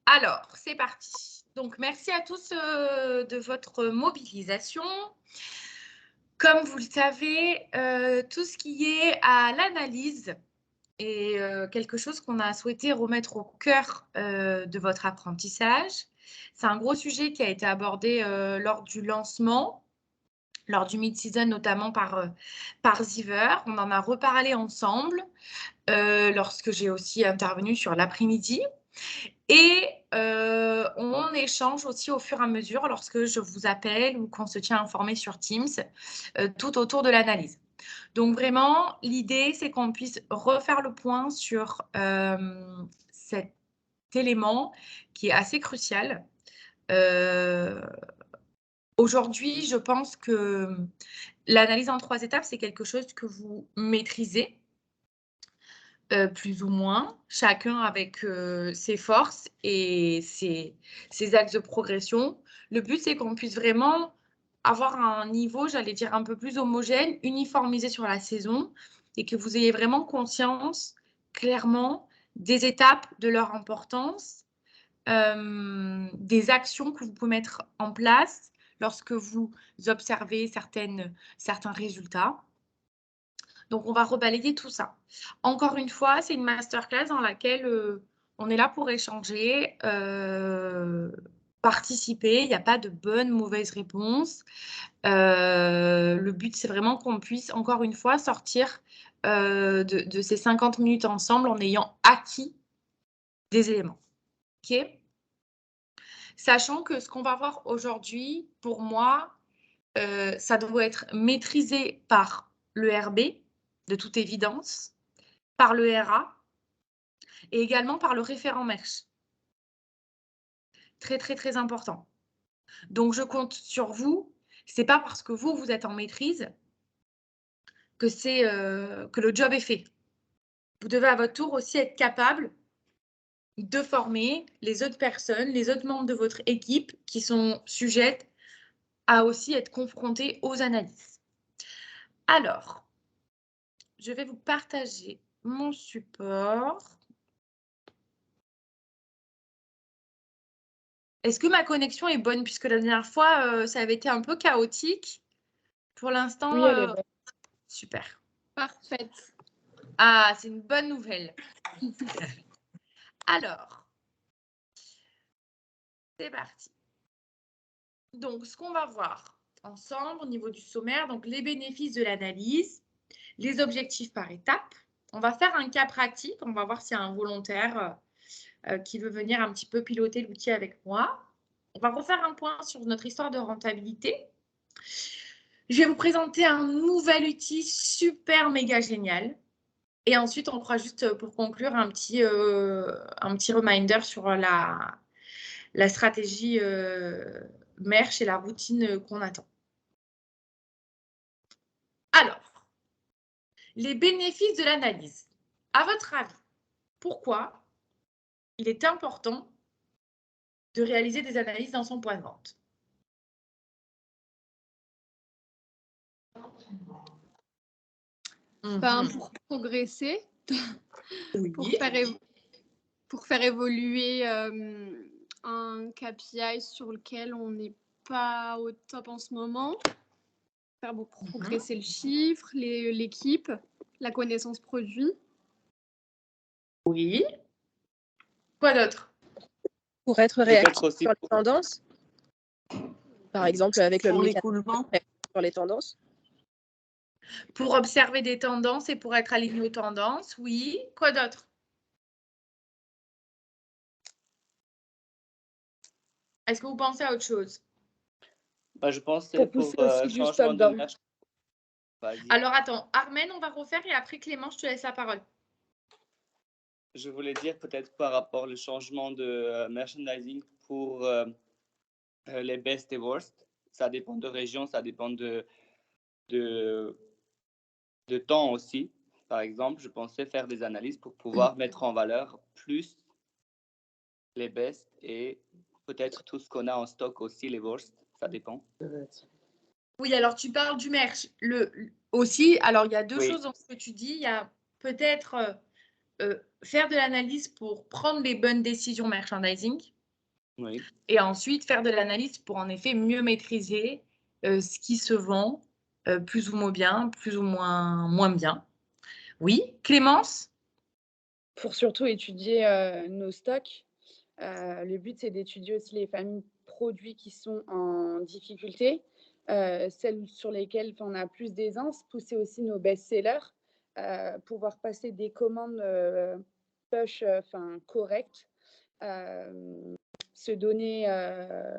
Alors, c'est parti. Donc, merci à tous de votre mobilisation. Comme vous le savez, tout ce qui est à l'analyse est quelque chose qu'on a souhaité remettre au cœur de votre apprentissage. C'est un gros sujet qui a été abordé lors du lancement, lors du mid-season, notamment par Ziver. On en a reparlé ensemble lorsque j'ai aussi intervenu sur l'après-midi. Et on échange aussi au fur et à mesure lorsque je vous appelle ou qu'on se tient informé sur Teams, tout autour de l'analyse. Donc vraiment, l'idée, c'est qu'on puisse refaire le point sur cet élément qui est assez crucial. Aujourd'hui, je pense que l'analyse en 3 étapes, c'est quelque chose que vous maîtrisez. Plus ou moins, chacun avec ses forces et ses axes de progression. Le but, c'est qu'on puisse vraiment avoir un niveau, j'allais dire, un peu plus homogène, uniformisé sur la saison et que vous ayez vraiment conscience, clairement, des étapes, de leur importance, des actions que vous pouvez mettre en place lorsque vous observez certains résultats. Donc, on va rebalayer tout ça. Encore une fois, c'est une masterclass dans laquelle on est là pour échanger, participer. Il n'y a pas de bonne, mauvaise réponse. Le but, c'est vraiment qu'on puisse, encore une fois, sortir de ces 50 minutes ensemble en ayant acquis des éléments. OK ? Sachant que ce qu'on va voir aujourd'hui, pour moi, ça doit être maîtrisé par le RB, de toute évidence, par le RA et également par le référent MERCH. Très, très, très important. Donc, je compte sur vous. Ce n'est pas parce que vous êtes en maîtrise que le job est fait. Vous devez à votre tour aussi être capable de former les autres personnes, les autres membres de votre équipe qui sont sujettes à aussi être confrontées aux analyses. Alors, je vais vous partager mon support. Est-ce que ma connexion est bonne? Puisque la dernière fois, ça avait été un peu chaotique. Pour l'instant, oui, elle est bonne. Super. Parfaite. Ah, c'est une bonne nouvelle. Alors, c'est parti. Donc, ce qu'on va voir ensemble au niveau du sommaire, donc les bénéfices de l'analyse, les objectifs par étape. On va faire un cas pratique. On va voir s'il y a un volontaire qui veut venir un petit peu piloter l'outil avec moi. On va refaire un point sur notre histoire de rentabilité. Je vais vous présenter un nouvel outil super méga génial. Et ensuite, on fera juste pour conclure un petit reminder sur la stratégie MERCH et la routine qu'on attend. Alors, les bénéfices de l'analyse. À votre avis, pourquoi il est important de réaliser des analyses dans son point de vente? Pour progresser, Oui. pour faire évoluer un KPI sur lequel on n'est pas au top en ce moment, faire progresser le chiffre, l'équipe, la connaissance produit. Oui. Quoi d'autre? Pour être réactif sur les tendances, par exemple avec le l'écoulement sur les tendances. Pour observer des tendances et pour être aligné aux tendances, oui. Quoi d'autre? Est-ce que vous pensez à autre chose? Je pense que pour pousser aussi du stop down. Alors attends, Armen, on va refaire et après Clément, je te laisse la parole. Je voulais dire peut-être par rapport au changement de merchandising pour les best et worst. Ça dépend de région, ça dépend de temps aussi. Par exemple, je pensais faire des analyses pour pouvoir mettre en valeur plus les best et peut-être tout ce qu'on a en stock aussi, les worst. Ça dépend. Oui, alors tu parles du merch. Aussi, alors il y a deux Oui. choses dans ce que tu dis. Il y a peut-être faire de l'analyse pour prendre les bonnes décisions merchandising. Oui. Et ensuite, faire de l'analyse pour en effet mieux maîtriser ce qui se vend plus ou moins bien, plus ou moins bien. Oui, Clémence? Pour surtout étudier nos stocks, le but, c'est d'étudier aussi les familles produits qui sont en difficulté, celles sur lesquelles on a plus d'aisance, pousser aussi nos best-sellers, pouvoir passer des commandes push correctes, se donner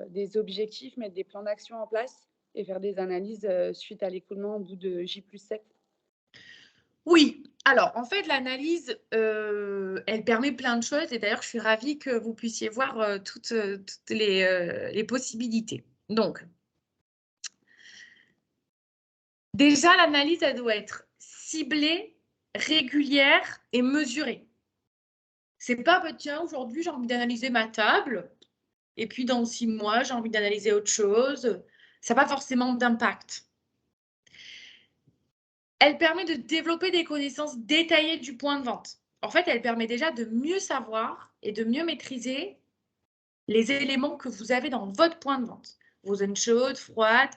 des objectifs, mettre des plans d'action en place et faire des analyses suite à l'écoulement au bout de J+7. Oui, alors en fait, l'analyse, elle permet plein de choses et d'ailleurs, je suis ravie que vous puissiez voir toutes les possibilités. Donc, déjà, l'analyse, elle doit être ciblée, régulière et mesurée. C'est pas, bah, tiens, aujourd'hui, j'ai envie d'analyser ma table et puis dans 6 mois, j'ai envie d'analyser autre chose. Ça n'a pas forcément d'impact. Elle permet de développer des connaissances détaillées du point de vente. En fait, elle permet déjà de mieux savoir et de mieux maîtriser les éléments que vous avez dans votre point de vente. Vos zones chaudes, froides,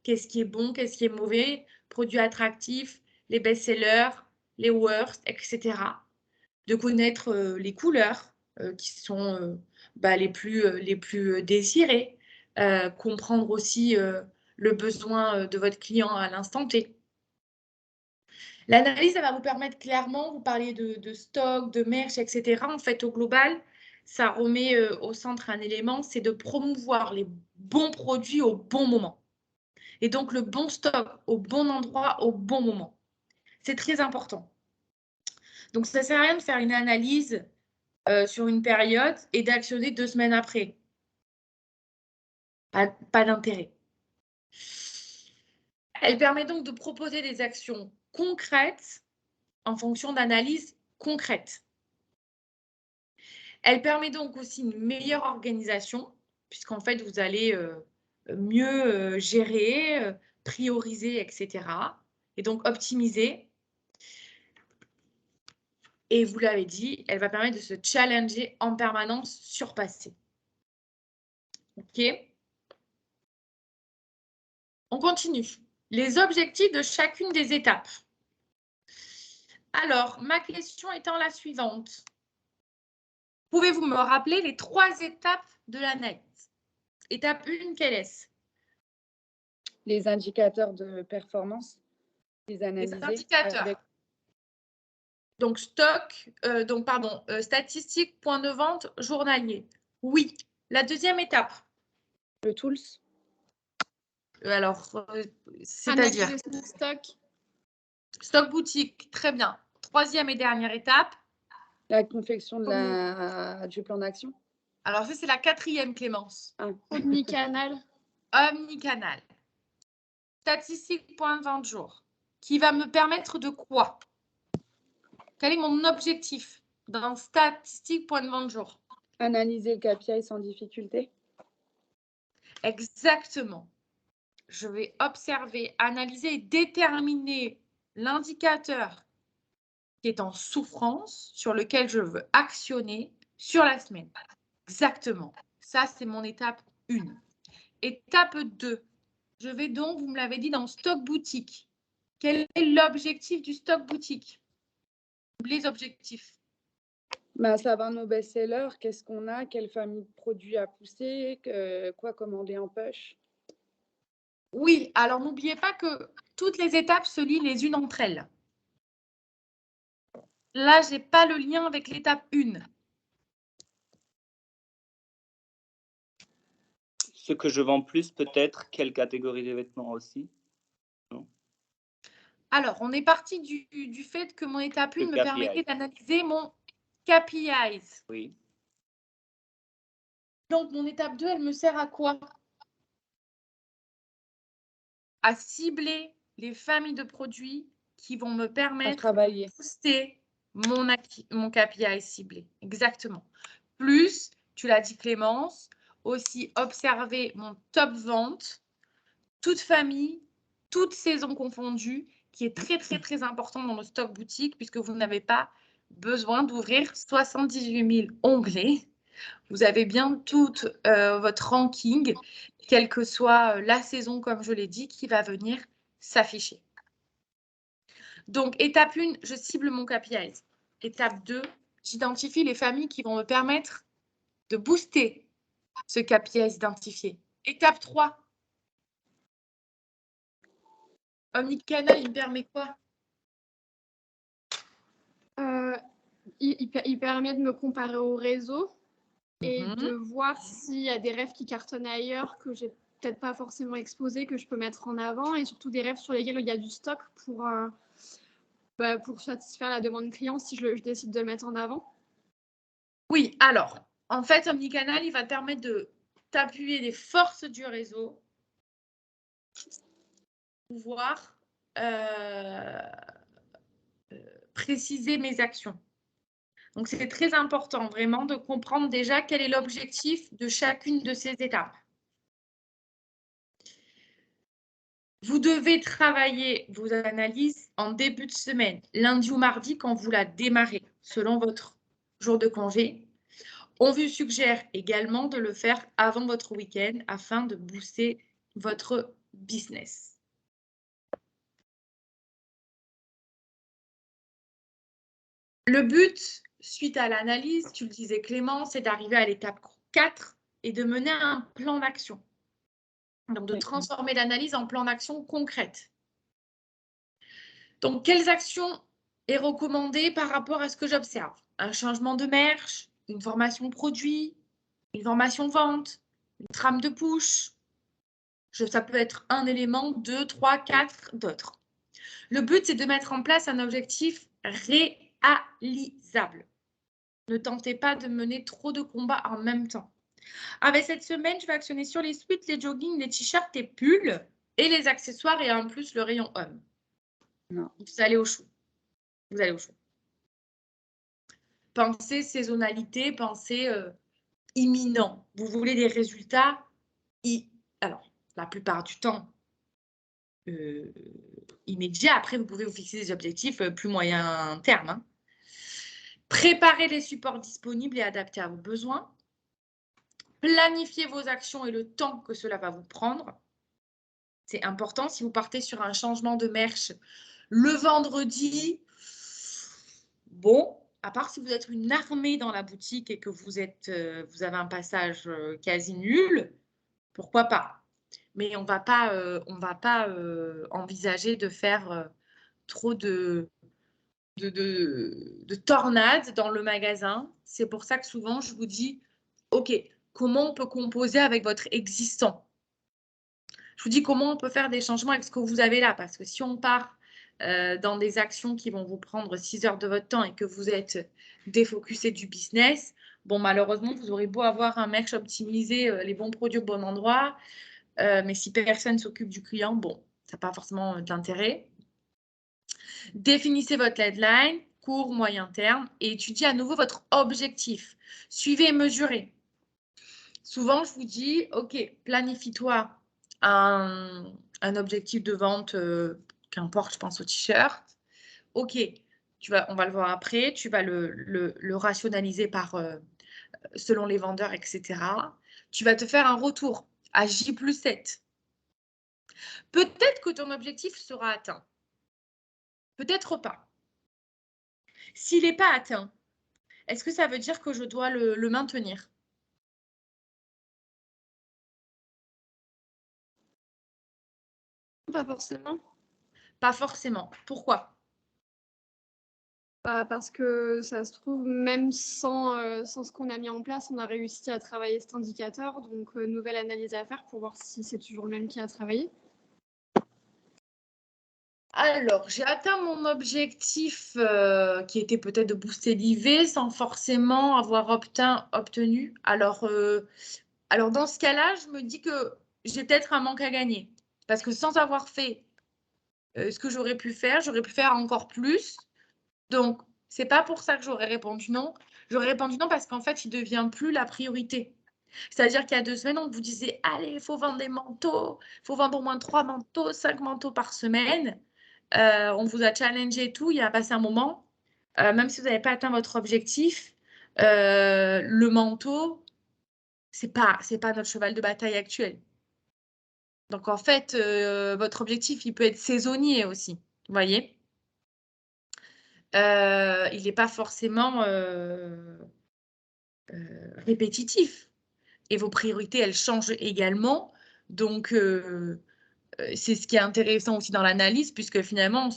qu'est-ce qui est bon, qu'est-ce qui est mauvais, produits attractifs, les best-sellers, les worst, etc. De connaître les couleurs qui sont les plus désirées, comprendre aussi le besoin de votre client à l'instant T. L'analyse, elle va vous permettre clairement, vous parliez de stock, de merch, etc. En fait, au global, ça remet au centre un élément, c'est de promouvoir les bons produits au bon moment. Et donc, le bon stock au bon endroit, au bon moment. C'est très important. Donc, ça ne sert à rien de faire une analyse sur une période et d'actionner 2 semaines après. Pas d'intérêt. Elle permet donc de proposer des actions concrètes en fonction d'analyses concrètes. Elle permet donc aussi une meilleure organisation, puisqu'en fait, vous allez mieux gérer, prioriser, etc. Et donc optimiser. Et vous l'avez dit, elle va permettre de se challenger en permanence, surpasser. OK? On continue. Les objectifs de chacune des étapes. Alors, ma question étant la suivante. Pouvez-vous me rappeler les 3 étapes de l'analyse? Étape 1, quelle est-ce? Les indicateurs de performance, les analyser. Les indicateurs. Avec... Donc, statistiques, points de vente, journalier. Oui. La deuxième étape. Le tools. Alors, c'est-à-dire stock. Stock boutique, très bien. Troisième et dernière étape. La confection du plan d'action. Alors, ça, c'est la 4e, Clémence. Omnicanal. Omnicanal. Statistique, point de vente, jour. Qui va me permettre de quoi? Quel est mon objectif dans statistique, point de vente, jour? Analyser le KPI sans difficulté. Exactement. Je vais observer, analyser et déterminer l'indicateur qui est en souffrance, sur lequel je veux actionner sur la semaine. Exactement. Ça, c'est mon étape 1. Étape 2. Je vais donc, vous me l'avez dit, dans stock boutique. Quel est l'objectif du stock boutique? Les objectifs. Savoir nos best-sellers, qu'est-ce qu'on a, quelle famille de produits à pousser, quoi commander en push. Oui, alors n'oubliez pas que toutes les étapes se lient les unes entre elles. Là, je n'ai pas le lien avec l'étape 1. Ce que je vends plus, peut-être, quelle catégorie de vêtements aussi? Non. Alors, on est parti du fait que mon étape 1 me permettait d'analyser mon KPIs. Oui. Donc, mon étape 2, elle me sert à quoi? À cibler les familles de produits qui vont me permettre de booster mon KPI ciblé. Exactement. Plus, tu l'as dit Clémence, aussi observer mon top vente, toute famille, toutes saisons confondues, qui est très, très, très important dans le stock boutique puisque vous n'avez pas besoin d'ouvrir 78 000 onglets vous avez bien tout votre ranking, quelle que soit la saison, comme je l'ai dit, qui va venir s'afficher. Donc, étape 1, je cible mon KPI. Étape 2, j'identifie les familles qui vont me permettre de booster ce KPI identifié. Étape 3, Omnicanal, il me permet quoi? Il permet de me comparer au réseau et de voir s'il y a des rêves qui cartonnent ailleurs que j'ai peut-être pas forcément exposés, que je peux mettre en avant, et surtout des rêves sur lesquels il y a du stock pour satisfaire la demande client si je décide de le mettre en avant. Oui, alors, en fait, Omnicanal, il va te permettre de t'appuyer des forces du réseau, pouvoir préciser mes actions. Donc, c'est très important vraiment de comprendre déjà quel est l'objectif de chacune de ces étapes. Vous devez travailler vos analyses en début de semaine, lundi ou mardi, quand vous la démarrez, selon votre jour de congé. On vous suggère également de le faire avant votre week-end afin de booster votre business. Le but, suite à l'analyse, tu le disais Clément, c'est d'arriver à l'étape 4 et de mener un plan d'action. Donc, de transformer l'analyse en plan d'action concrète. Donc, quelles actions est recommandée par rapport à ce que j'observe? Un changement de merch, une formation produit, une formation vente, une trame de push. Ça peut être un élément, 2, 3, 4, d'autres. Le but, c'est de mettre en place un objectif réalisable. Ne tentez pas de mener trop de combats en même temps. Avec cette semaine, je vais actionner sur les sweats, les joggings, les t-shirts, les pulls et les accessoires et en plus le rayon homme. Non. Vous allez au chaud. Vous allez au chaud. Pensez saisonnalité, pensez imminent. Vous voulez des résultats alors, la plupart du temps, immédiats. Après, vous pouvez vous fixer des objectifs plus moyen terme. Hein. Préparez les supports disponibles et adaptés à vos besoins. Planifiez vos actions et le temps que cela va vous prendre. C'est important. Si vous partez sur un changement de merch le vendredi, bon, à part si vous êtes une armée dans la boutique et que vous avez un passage quasi nul, pourquoi pas? Mais on ne va pas envisager de faire trop de tornades dans le magasin. C'est pour ça que souvent, je vous dis, OK, comment on peut composer avec votre existant? Je vous dis comment on peut faire des changements avec ce que vous avez là. Parce que si on part dans des actions qui vont vous prendre 6 heures de votre temps et que vous êtes défocusé du business, bon, malheureusement, vous aurez beau avoir un merch optimisé, les bons produits au bon endroit, mais si personne ne s'occupe du client, bon, ça n'a pas forcément d'intérêt. Définissez votre deadline, court, moyen terme, et étudiez à nouveau votre objectif. Suivez et mesurez. Souvent, je vous dis, OK, planifie-toi un objectif de vente, qu'importe, je pense au t-shirt. OK, on va le voir après, tu vas le rationaliser selon les vendeurs, etc. Tu vas te faire un retour à J+7. Peut-être que ton objectif sera atteint. Peut-être pas. S'il n'est pas atteint, est-ce que ça veut dire que je dois le maintenir? Pas forcément. Pas forcément. Pourquoi? Parce que ça se trouve, même sans ce qu'on a mis en place, on a réussi à travailler cet indicateur. Donc, nouvelle analyse à faire pour voir si c'est toujours le même qui a travaillé. Alors, j'ai atteint mon objectif qui était peut-être de booster l'IV sans forcément avoir obtenu. Alors, dans ce cas-là, je me dis que j'ai peut-être un manque à gagner. Parce que sans avoir fait ce que j'aurais pu faire encore plus. Donc, ce n'est pas pour ça que j'aurais répondu non. J'aurais répondu non parce qu'en fait, il ne devient plus la priorité. C'est-à-dire qu'il y a 2 semaines, on vous disait, allez, il faut vendre des manteaux, il faut vendre au moins 3 manteaux, 5 manteaux par semaine. On vous a challengé et tout, il a passé un moment. Même si vous n'avez pas atteint votre objectif, Le manteau, c'est pas notre cheval de bataille actuel. Donc, en fait, votre objectif, il peut être saisonnier aussi, vous voyez. Il n'est pas forcément répétitif. Et vos priorités, elles changent également. Donc, c'est ce qui est intéressant aussi dans l'analyse, puisque finalement, on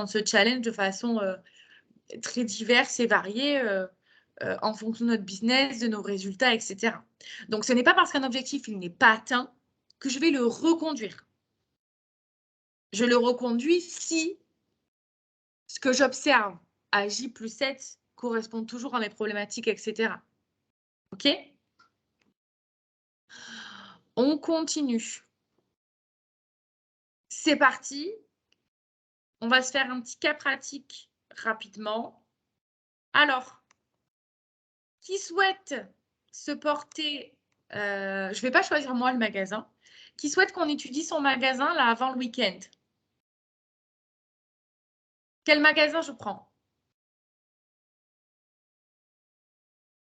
se challenge de façon très diverse et variée en fonction de notre business, de nos résultats, etc. Donc, ce n'est pas parce qu'un objectif il n'est pas atteint que je vais le reconduire. Je le reconduis si ce que j'observe à J+7 correspond toujours à mes problématiques, etc. OK? On continue. C'est parti. On va se faire un petit cas pratique rapidement. Alors, qui souhaite se porter, je ne vais pas choisir moi le magasin, qui souhaite qu'on étudie son magasin là avant le week-end? Quel magasin je prends?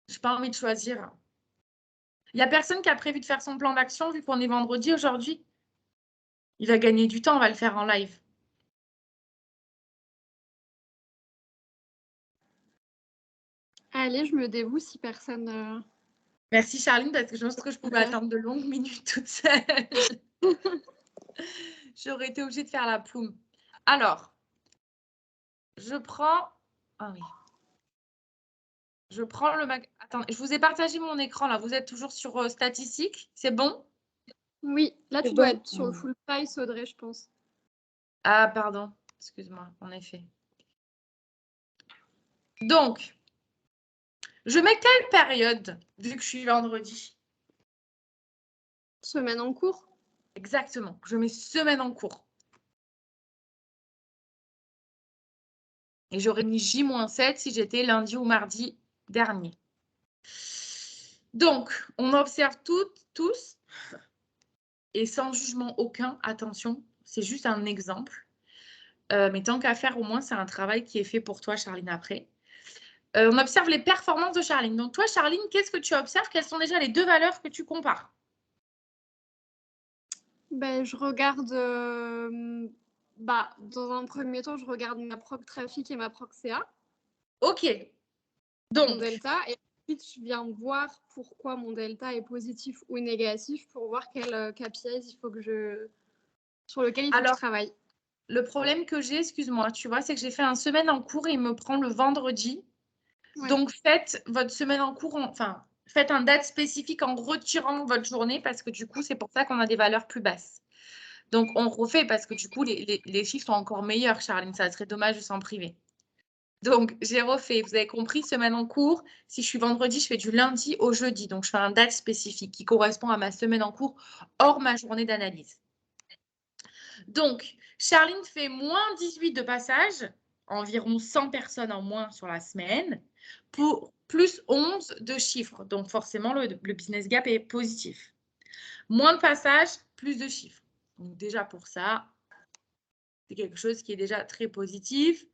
Je n'ai pas envie de choisir. Il n'y a personne qui a prévu de faire son plan d'action vu qu'on est vendredi aujourd'hui. Il va gagner du temps, on va le faire en live. Allez, je me dévoue si personne... Merci Charline, parce que je pense que je pouvais attendre de longues minutes toute seule. J'aurais été obligée de faire la plume. Alors, je prends... Ah oui. Je prends le magasin. Attends, je vous ai partagé mon écran là. Vous êtes toujours sur statistiques? C'est bon? Oui, là tu dois être sur le full price, Audrey, je pense. Ah, pardon. Excuse-moi, en effet. Donc, je mets quelle période, vu que je suis vendredi? Semaine en cours? Exactement. Je mets semaine en cours. Et j'aurais mis J-7 si j'étais lundi ou mardi dernier. Donc, on observe tous, et sans jugement aucun, attention, c'est juste un exemple. Mais tant qu'à faire, au moins, c'est un travail qui est fait pour toi, Charline, après. On observe les performances de Charline. Donc, toi, Charline, qu'est-ce que tu observes? Quelles sont déjà les deux valeurs que tu compares? Ben, je regarde, dans un premier temps, je regarde ma proc trafic et ma proc CA. Ok. Mon Donc, delta. Et ensuite, je viens voir pourquoi mon delta est positif ou négatif pour voir quel KPIs sur lequel il faut que je travaille. Le problème que j'ai, excuse-moi, tu vois, c'est que j'ai fait une semaine en cours et il me prend le vendredi. Ouais. Donc, faites votre semaine en cours, faites un date spécifique en retirant votre journée parce que du coup, c'est pour ça qu'on a des valeurs plus basses. Donc, on refait parce que du coup, les chiffres sont encore meilleurs, Charline. Ça serait dommage de s'en priver. Donc, j'ai refait. Vous avez compris, semaine en cours. Si je suis vendredi, je fais du lundi au jeudi. Donc, je fais un date spécifique qui correspond à ma semaine en cours hors ma journée d'analyse. Donc, Charline fait moins 18 de passage, environ 100 personnes en moins sur la semaine, pour plus 11 de chiffres. Donc, forcément, le business gap est positif. Moins de passage, plus de chiffres. Donc, déjà pour ça, c'est quelque chose qui est déjà très positif.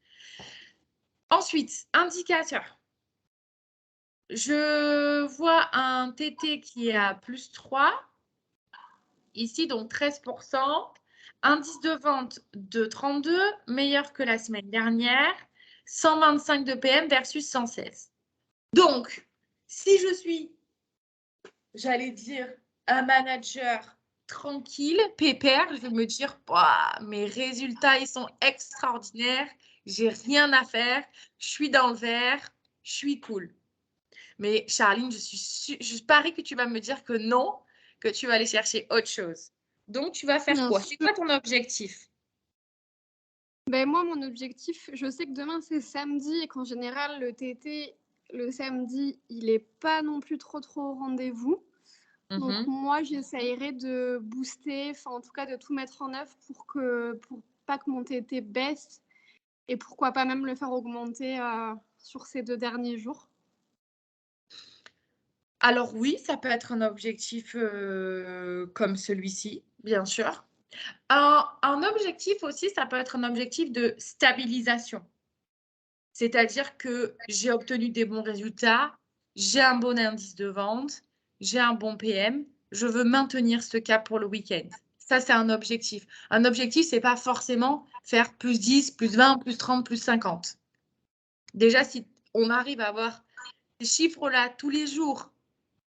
Ensuite, indicateur. Je vois un TT qui est à plus 3. Ici, donc 13%. Indice de vente de 32, meilleur que la semaine dernière. 125 de PM versus 116. Donc, si je suis, j'allais dire, un manager tranquille, pépère, je vais me dire, mes résultats, ils sont extraordinaires, j'ai rien à faire, je suis dans le vert, je suis cool. Mais Charline, je parie que tu vas me dire que non, que tu vas aller chercher autre chose. Donc, tu vas faire quoi? C'est quoi ton objectif? Ben, moi, mon objectif, je sais que demain, c'est samedi et qu'en général, le TT, le samedi, il n'est pas non plus trop au rendez-vous. Donc, moi, j'essayerai de booster, en tout cas, de tout mettre en œuvre pour pas que mon TT baisse et pourquoi pas même le faire augmenter sur ces 2 derniers jours. Alors oui, ça peut être un objectif comme celui-ci, bien sûr. Un objectif aussi, ça peut être un objectif de stabilisation. C'est-à-dire que j'ai obtenu des bons résultats, j'ai un bon indice de vente, j'ai un bon PM, je veux maintenir ce cap pour le week-end. Ça, c'est un objectif. Un objectif, ce n'est pas forcément faire plus 10, plus 20, plus 30, plus 50. Déjà, si on arrive à avoir ces chiffres-là tous les jours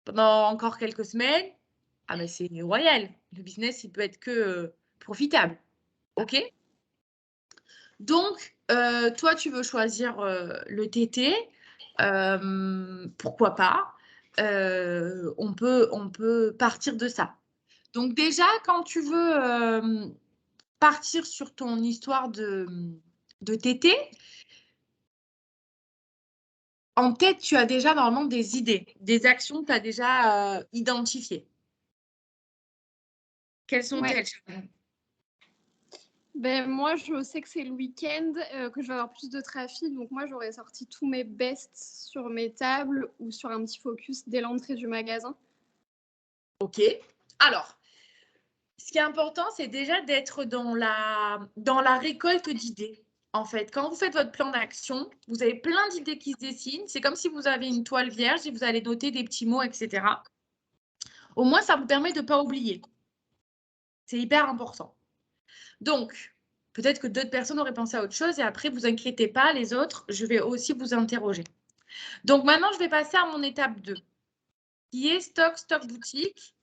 pendant encore quelques semaines, ah mais c'est royal. Le business, il peut être que profitable. OK? Donc, toi, tu veux choisir le TT. Pourquoi pas? On peut partir de ça. Donc déjà, quand tu veux partir sur ton histoire de TT, en tête, tu as déjà normalement des idées, des actions que tu as déjà identifiées. Quelles sont-elles? Ben, moi, je sais que c'est le week-end, que je vais avoir plus de trafic. Donc, moi, j'aurais sorti tous mes bests sur mes tables ou sur un petit focus dès l'entrée du magasin. OK. Alors, ce qui est important, c'est déjà d'être dans la récolte d'idées. En fait, quand vous faites votre plan d'action, vous avez plein d'idées qui se dessinent. C'est comme si vous avez une toile vierge et vous allez noter des petits mots, etc. Au moins, ça vous permet de ne pas oublier. C'est hyper important. Donc, peut-être que d'autres personnes auraient pensé à autre chose et après, vous inquiétez pas, les autres, je vais aussi vous interroger. Donc, maintenant, je vais passer à mon étape 2, qui est stock boutique.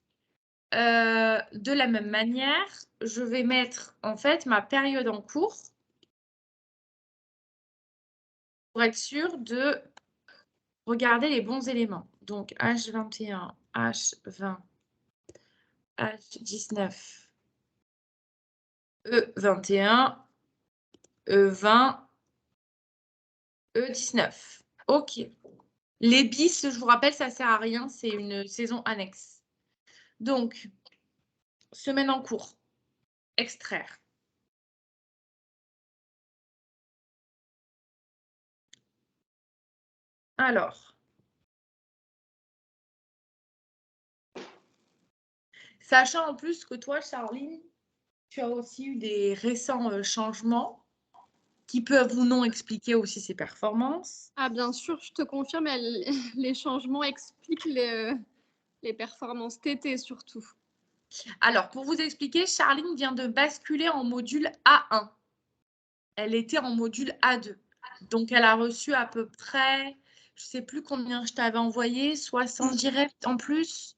De la même manière, je vais mettre en fait ma période en cours pour être sûre de regarder les bons éléments. Donc H21, H20, H19, E21, E20, E19. OK. Les bis, je vous rappelle, ça ne sert à rien, c'est une saison annexe. Donc, semaine en cours, extraire. Alors, sachant en plus que toi, Charline, tu as aussi eu des récents changements qui peuvent ou non expliquer aussi ses performances. Ah, bien sûr, je te confirme, les changements expliquent les performances TT surtout. Alors, pour vous expliquer, Charline vient de basculer en module A1. Elle était en module A2. Donc, elle a reçu à peu près, je ne sais plus combien je t'avais envoyé, 60 directs en plus.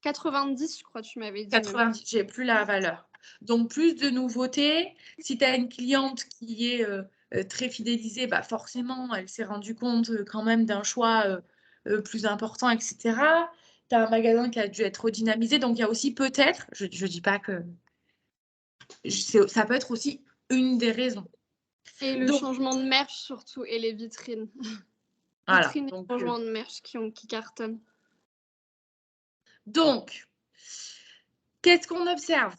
90, je crois, tu m'avais dit. 90, j'ai plus la valeur. Donc, plus de nouveautés. Si tu as une cliente qui est très fidélisée, bah forcément, elle s'est rendue compte quand même d'un choix plus important, etc. Tu as un magasin qui a dû être redynamisé. Donc, il y a aussi peut-être, je ne dis pas que ça peut être aussi une des raisons. Et le changement de merch surtout, et les vitrines. Voilà, Vitrines et changement de merch qui cartonnent. Donc, qu'est-ce qu'on observe?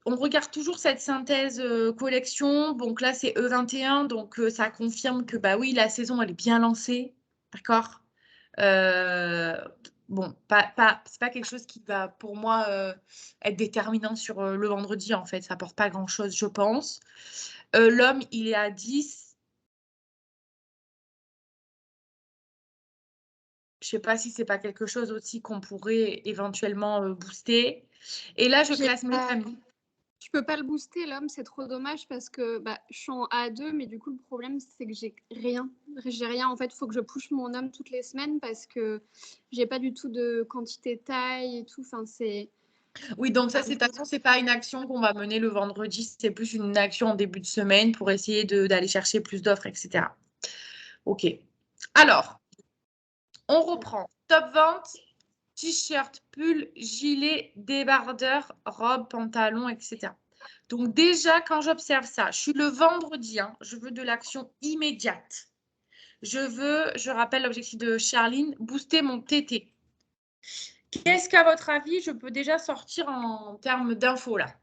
On regarde toujours cette synthèse collection. Donc là, c'est E21. Donc, ça confirme que, bah oui, la saison, elle est bien lancée. D'accord? Bon, c'est pas quelque chose qui va, pour moi, être déterminant sur le vendredi, en fait. Ça apporte pas grand-chose, je pense. L'homme, il est à 10. Je sais pas si c'est pas quelque chose aussi qu'on pourrait éventuellement booster. Et là, je classe mes familles. Je peux pas le booster, l'homme, c'est trop dommage parce que je suis en A2, mais du coup, le problème, c'est que j'ai rien. J'ai rien. En fait, il faut que je push mon homme toutes les semaines parce que j'ai pas du tout de quantité taille et tout. Enfin, c'est... Oui, donc ça, c'est pas une action qu'on va mener le vendredi, c'est plus une action en début de semaine pour essayer d'aller chercher plus d'offres, etc. OK. Alors, on reprend. Top vente, t-shirt, pull, gilet, débardeur, robe, pantalon, etc. Donc déjà, quand j'observe ça, je suis le vendredi, hein, je veux de l'action immédiate. Je rappelle l'objectif de Charline, booster mon TT. Qu'est-ce qu'à votre avis, je peux déjà sortir en termes d'infos là?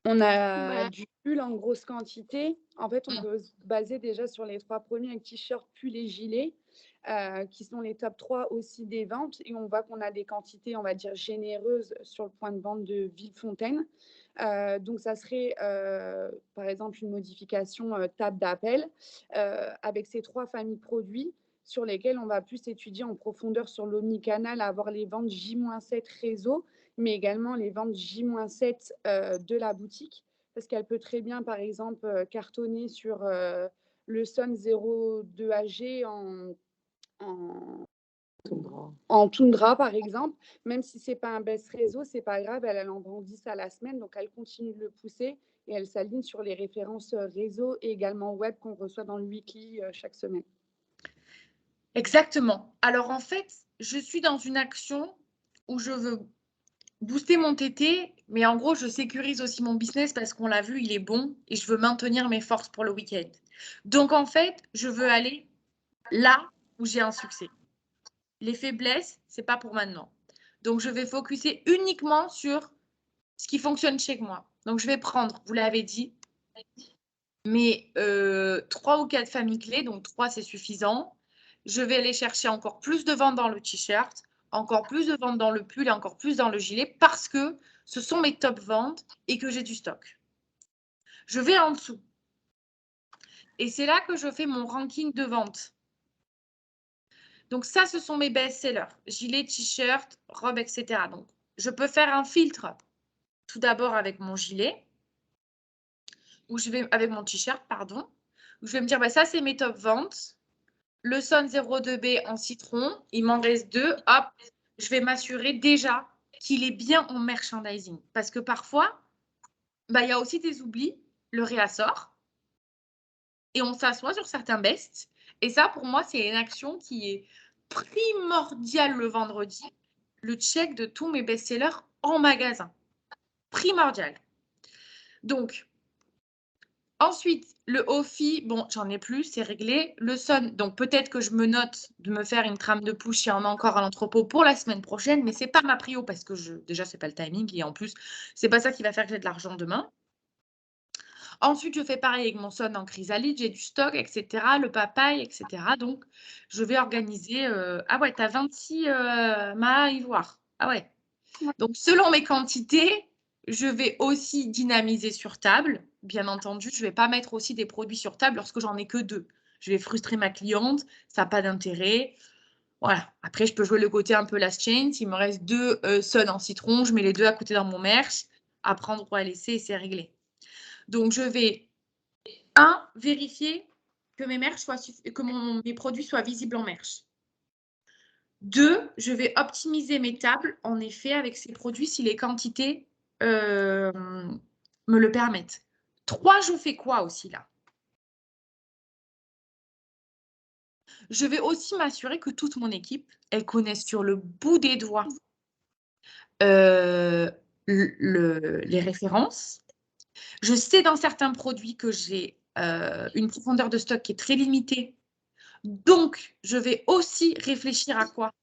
On a Ouais. du pull en grosse quantité. En fait, on peut se baser déjà sur les 3 premiers avec t-shirt, pull et gilet, qui sont les top 3 aussi des ventes. Et on voit qu'on a des quantités, on va dire, généreuses sur le point de vente de Villefontaine. Donc, ça serait, par exemple, une modification table d'appel avec ces 3 familles produits sur lesquelles on va plus étudier en profondeur sur l'omnicanal, avoir les ventes J-7 réseau, mais également les ventes J-7 de la boutique, parce qu'elle peut très bien, par exemple, cartonner sur le Sun 02 AG en toundra, par exemple. Même si ce n'est pas un best réseau, ce n'est pas grave, elle en vend 10 à la semaine, donc elle continue de le pousser et elle s'aligne sur les références réseau et également web qu'on reçoit dans le weekly chaque semaine. Exactement. Alors en fait, je suis dans une action où je veux booster mon TT, mais en gros, je sécurise aussi mon business parce qu'on l'a vu, il est bon et je veux maintenir mes forces pour le week-end. Donc en fait, je veux aller là où j'ai un succès. Les faiblesses, c'est pas pour maintenant. Donc je vais focuser uniquement sur ce qui fonctionne chez moi. Donc je vais prendre, vous l'avez dit, mes 3 ou 4 familles clés, donc 3 c'est suffisant. Je vais aller chercher encore plus de ventes dans le t-shirt, encore plus de ventes dans le pull et encore plus dans le gilet parce que ce sont mes top ventes et que j'ai du stock. Je vais en dessous. Et c'est là que je fais mon ranking de vente. Donc ça, ce sont mes best-sellers. Gilet, t-shirt, robe, etc. Donc je peux faire un filtre tout d'abord avec mon gilet, ou je vais avec mon t-shirt, pardon, où je vais me dire, bah, ça, c'est mes top ventes. Le Sun 02B en citron, il m'en reste 2. Hop, je vais m'assurer déjà qu'il est bien en merchandising. Parce que parfois, bah, il y a aussi des oublis, le réassort, et on s'assoit sur certains bests. Et ça, pour moi, c'est une action qui est primordiale le vendredi. Le check de tous mes best-sellers en magasin. Primordial. Donc, ensuite, le OFI, bon, j'en ai plus, c'est réglé. Le Sun, donc peut-être que je me note de me faire une trame de push, il y en a encore à l'entrepôt pour la semaine prochaine, mais ce n'est pas ma prio parce que déjà, ce n'est pas le timing et en plus, ce n'est pas ça qui va faire que j'ai de l'argent demain. Ensuite, je fais pareil avec mon Sun en chrysalide, j'ai du stock, etc., le papaye, etc. Donc, je vais organiser… Ah ouais, tu as 26 mâts ivoire. Ah ouais. Donc, selon mes quantités, je vais aussi dynamiser sur table. Bien entendu, je ne vais pas mettre aussi des produits sur table lorsque j'en ai que 2. Je vais frustrer ma cliente, ça n'a pas d'intérêt. Voilà. Après, je peux jouer le côté un peu last chain. S'il me reste 2 Sun en citron, je mets les 2 à côté dans mon merch, à prendre ou à laisser et c'est réglé. Donc, je vais, vérifier que mes merch mes produits soient visibles en merch. 2, je vais optimiser mes tables, en effet, avec ces produits si les quantités me le permettent. 3, je fais quoi aussi là? Je vais aussi m'assurer que toute mon équipe, elle connaisse sur le bout des doigts les références. Je sais dans certains produits que j'ai une profondeur de stock qui est très limitée. Donc, je vais aussi réfléchir à quoi?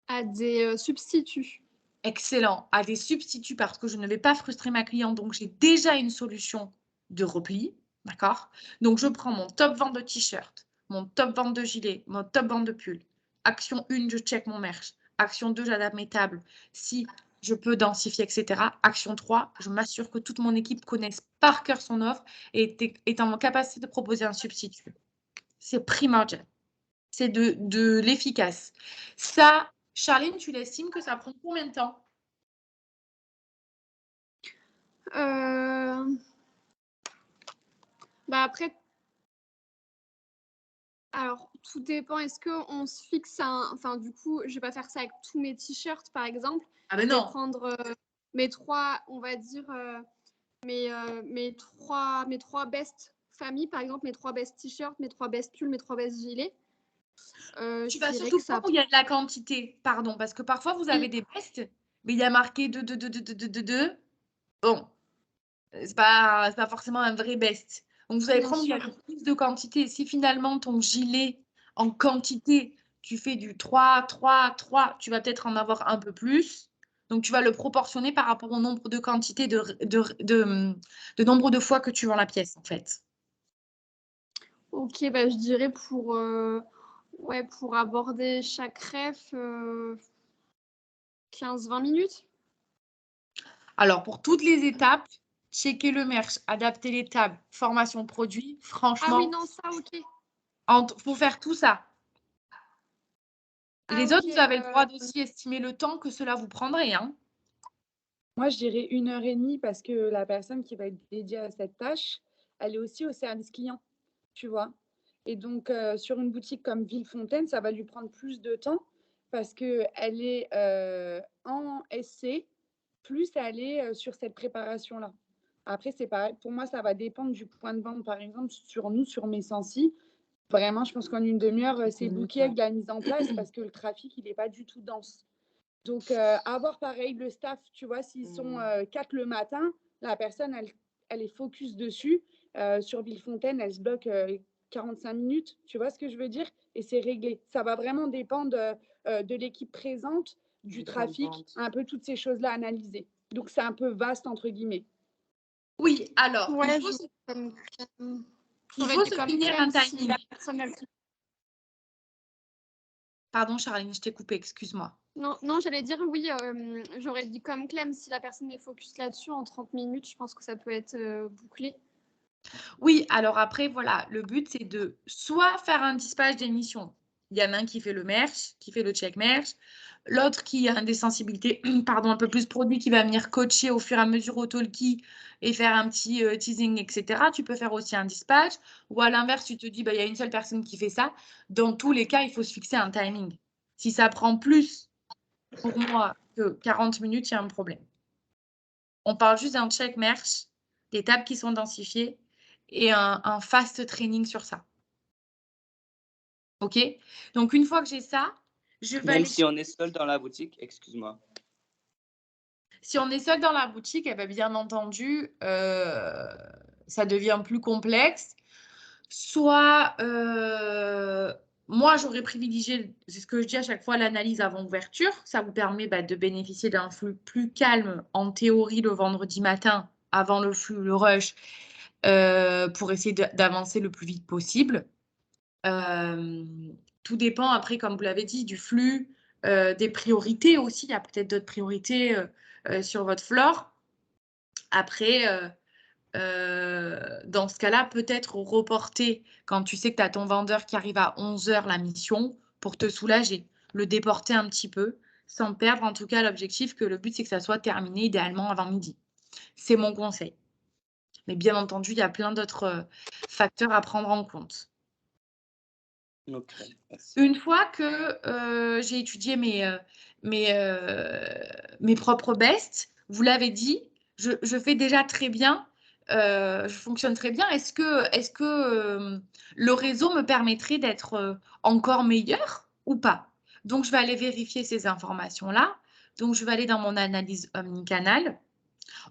À des substituts. Excellent. À des substituts parce que je ne vais pas frustrer ma cliente. Donc, j'ai déjà une solution de repli. D'accord? Donc, je prends mon top vente de t-shirt, mon top vente de gilet, mon top vente de pull. Action 1, je check mon merch. Action 2, j'adapte mes tables. Si je peux densifier, etc. Action 3, je m'assure que toute mon équipe connaisse par cœur son offre et est en capacité de proposer un substitut. C'est primordial. C'est de l'efficace. Ça, Charline, tu l'estimes que ça prend combien de temps? Bah après, alors tout dépend. Est-ce qu'on se fixe enfin du coup, je vais pas faire ça avec tous mes t-shirts par exemple. Ah ben je vais non. prendre mes 3, on va dire mes trois best familles par exemple, mes 3 best t-shirts, mes 3 best pulls, mes 3 best gilets. Tu vas surtout prendre où il y a de la quantité, pardon, parce que parfois vous avez des bests, mais il y a marqué 2. Bon, c'est pas forcément un vrai best. Donc vous allez prendre où il y a plus de quantité. Si finalement ton gilet en quantité, tu fais du 3, tu vas peut-être en avoir un peu plus. Donc, tu vas le proportionner par rapport au nombre de quantités, de nombre de fois que tu vends la pièce, en fait. Ok, bah, je dirais pour aborder chaque ref, 15-20 minutes. Alors, pour toutes les étapes, checker le merch, adapter les tables, formation produit, franchement. Ah oui, non, ça, ok. Faut faire tout ça. Les autres, vous avez le droit d'aussi estimer le temps que cela vous prendrait. Hein. Moi, je dirais 1h30 parce que la personne qui va être dédiée à cette tâche, elle est aussi au service client, tu vois. Et donc, sur une boutique comme Villefontaine, ça va lui prendre plus de temps parce qu'elle est en SC, plus elle est sur cette préparation-là. Après, c'est pareil. Pour moi, ça va dépendre du point de vente. Par exemple, sur nous, sur Messancy, vraiment, je pense qu'en une demi-heure, c'est booké avec la mise en place parce que le trafic, il n'est pas du tout dense. Donc, avoir pareil le staff, tu vois, s'ils sont 4 le matin, la personne, elle est focus dessus. Sur Villefontaine, elle se bloque 45 minutes, tu vois ce que je veux dire? Et c'est réglé. Ça va vraiment dépendre de l'équipe présente, du trafic, un peu toutes ces choses-là analysées. Donc, c'est un peu vaste, entre guillemets. Oui, alors, Ouais, il faut se finir un timing. Pardon, Charline, je t'ai coupé, excuse-moi. Non, j'allais dire oui, j'aurais dit comme Clem, si la personne est focus là-dessus en 30 minutes, je pense que ça peut être bouclé. Oui, alors après, voilà, le but, c'est de soit faire un dispatch d'émission. Il y en a un qui fait le merch, qui fait le check merch, l'autre qui a des sensibilités, pardon, un peu plus produit, qui va venir coacher au fur et à mesure au talkie et faire un petit teasing, etc. Tu peux faire aussi un dispatch. Ou à l'inverse, tu te dis, bah, il y a une seule personne qui fait ça. Dans tous les cas, il faut se fixer un timing. Si ça prend plus pour moi que 40 minutes, il y a un problème. On parle juste d'un check merch, des tables qui sont densifiées et un fast training sur ça. OK? Donc, une fois que j'ai ça, je vais Même si on est seul dans la boutique, excuse-moi. Si on est seul dans la boutique, eh bien, bien entendu, ça devient plus complexe. Soit, moi, j'aurais privilégié, c'est ce que je dis à chaque fois, l'analyse avant ouverture. Ça vous permet de bénéficier d'un flux plus calme, en théorie, le vendredi matin, avant le flux, le rush, pour essayer d'avancer le plus vite possible. Tout dépend après, comme vous l'avez dit, du flux, des priorités aussi. Il y a peut-être d'autres priorités sur votre floor. Après, dans ce cas-là, peut-être reporter quand tu sais que tu as ton vendeur qui arrive à 11h la mission pour te soulager, le déporter un petit peu sans perdre en tout cas l'objectif que le but c'est que ça soit terminé idéalement avant midi. C'est mon conseil. Mais bien entendu, il y a plein d'autres facteurs à prendre en compte. Okay, une fois que j'ai étudié mes propres bests, vous l'avez dit, je fais déjà très bien, je fonctionne très bien. Est-ce que le réseau me permettrait d'être encore meilleur ou pas? Donc, je vais aller vérifier ces informations-là. Donc, je vais aller dans mon analyse omnicanal.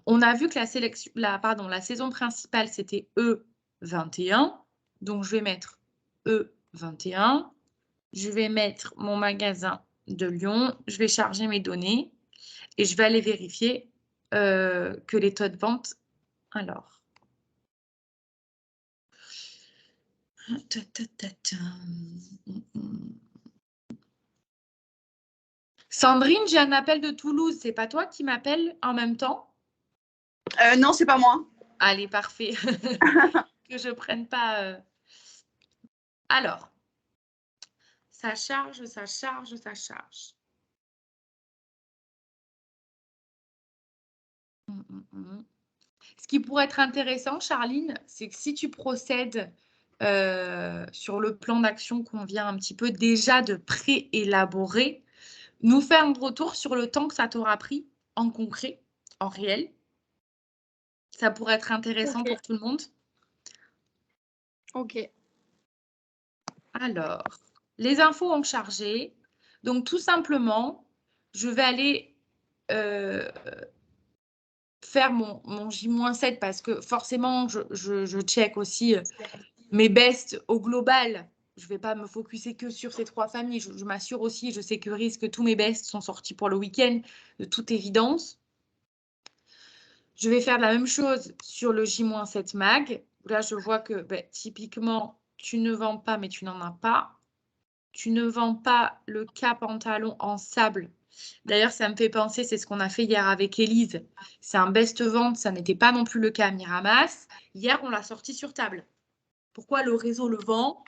On a vu que la saison principale, c'était E21. Donc, je vais mettre E21. Je vais mettre mon magasin de Lyon. Je vais charger mes données et je vais aller vérifier que les taux de vente. Alors. Sandrine, j'ai un appel de Toulouse. C'est pas toi qui m'appelles en même temps? Non, c'est pas moi. Allez, parfait. Que je prenne pas. Alors, ça charge, ça charge, ça charge. Ce qui pourrait être intéressant, Charline, c'est que si tu procèdes sur le plan d'action qu'on vient un petit peu déjà de préélaborer, nous faire un retour sur le temps que ça t'aura pris en concret, en réel. Ça pourrait être intéressant pour tout le monde. Ok. Alors, les infos ont chargé. Donc, tout simplement, je vais aller faire mon J-7 parce que forcément, je check aussi mes bests au global. je ne vais pas me focuser que sur ces 3 familles. Je m'assure aussi, je sécurise que tous mes bests sont sortis pour le week-end, de toute évidence. Je vais faire la même chose sur le J-7 mag. Là, je vois que typiquement, tu ne vends pas, mais tu n'en as pas. Tu ne vends pas le cas pantalon en sable. D'ailleurs, ça me fait penser, c'est ce qu'on a fait hier avec Élise. C'est un best vente, ça n'était pas non plus le cas à Miramas. Hier, on l'a sorti sur table. Pourquoi le réseau le vend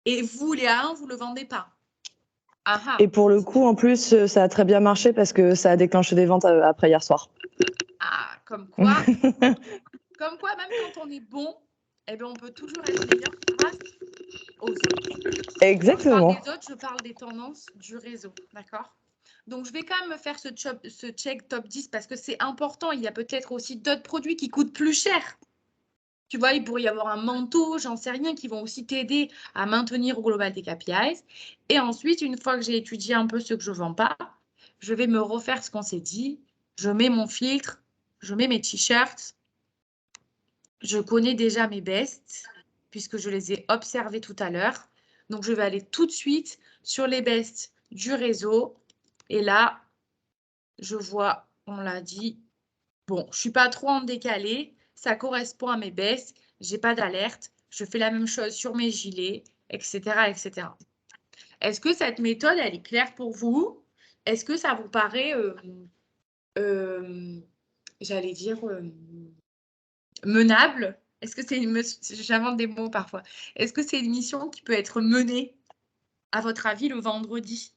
et vous, les A1, vous ne le vendez pas? Aha. Et pour le coup, en plus, ça a très bien marché parce que ça a déclenché des ventes après hier soir. Ah, comme quoi, même quand on est bon, eh ben, on peut toujours être meilleur grâce aux autres. Exactement. Quand je parle des autres, je parle des tendances du réseau, d'accord? Donc, je vais quand même me faire ce check top 10 parce que c'est important. Il y a peut-être aussi d'autres produits qui coûtent plus cher. Tu vois, il pourrait y avoir un manteau, j'en sais rien, qui vont aussi t'aider à maintenir au global tes KPIs. Et ensuite, une fois que j'ai étudié un peu ce que je ne vends pas, je vais me refaire ce qu'on s'est dit. Je mets mon filtre, je mets mes t-shirts. Je connais déjà mes bests puisque je les ai observés tout à l'heure. Donc, je vais aller tout de suite sur les bests du réseau. Et là, je vois, on l'a dit, bon, je ne suis pas trop en décalé. Ça correspond à mes bests. Je n'ai pas d'alerte. Je fais la même chose sur mes gilets, etc., etc. Est-ce que cette méthode, elle est claire pour vous? Est-ce que ça vous paraît, j'allais dire, menable? Est-ce que j'invente des mots parfois. Est-ce que c'est une mission qui peut être menée, à votre avis, le vendredi?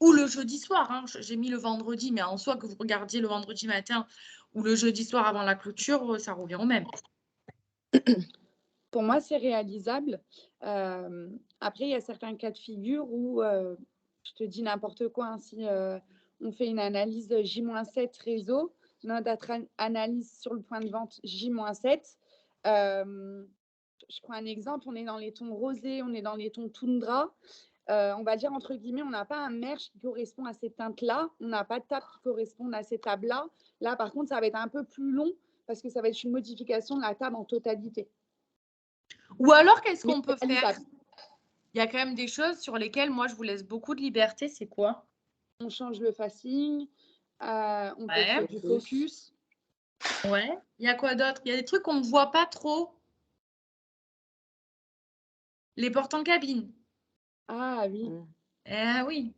Ou le jeudi soir, hein. J'ai mis le vendredi, mais en soi, que vous regardiez le vendredi matin ou le jeudi soir avant la clôture, ça revient au même. Pour moi, c'est réalisable. Après, il y a certains cas de figure où, je te dis n'importe quoi, hein, si on fait une analyse de J-7 réseau, notre analyse sur le point de vente J-7, je prends un exemple, on est dans les tons rosés, on est dans les tons toundra. On va dire, entre guillemets, on n'a pas un merch qui correspond à ces teintes-là, on n'a pas de table qui correspond à ces tables-là. Là, par contre, ça va être un peu plus long parce que ça va être une modification de la table en totalité. Ou alors, qu'est-ce qu'on peut faire? Il y a quand même des choses sur lesquelles, moi, je vous laisse beaucoup de liberté. C'est quoi? On change le facing, on peut faire du focus. Ouais. Il y a quoi d'autre? Il y a des trucs qu'on ne voit pas trop. Les portes en cabine. Ah oui. Eh oui.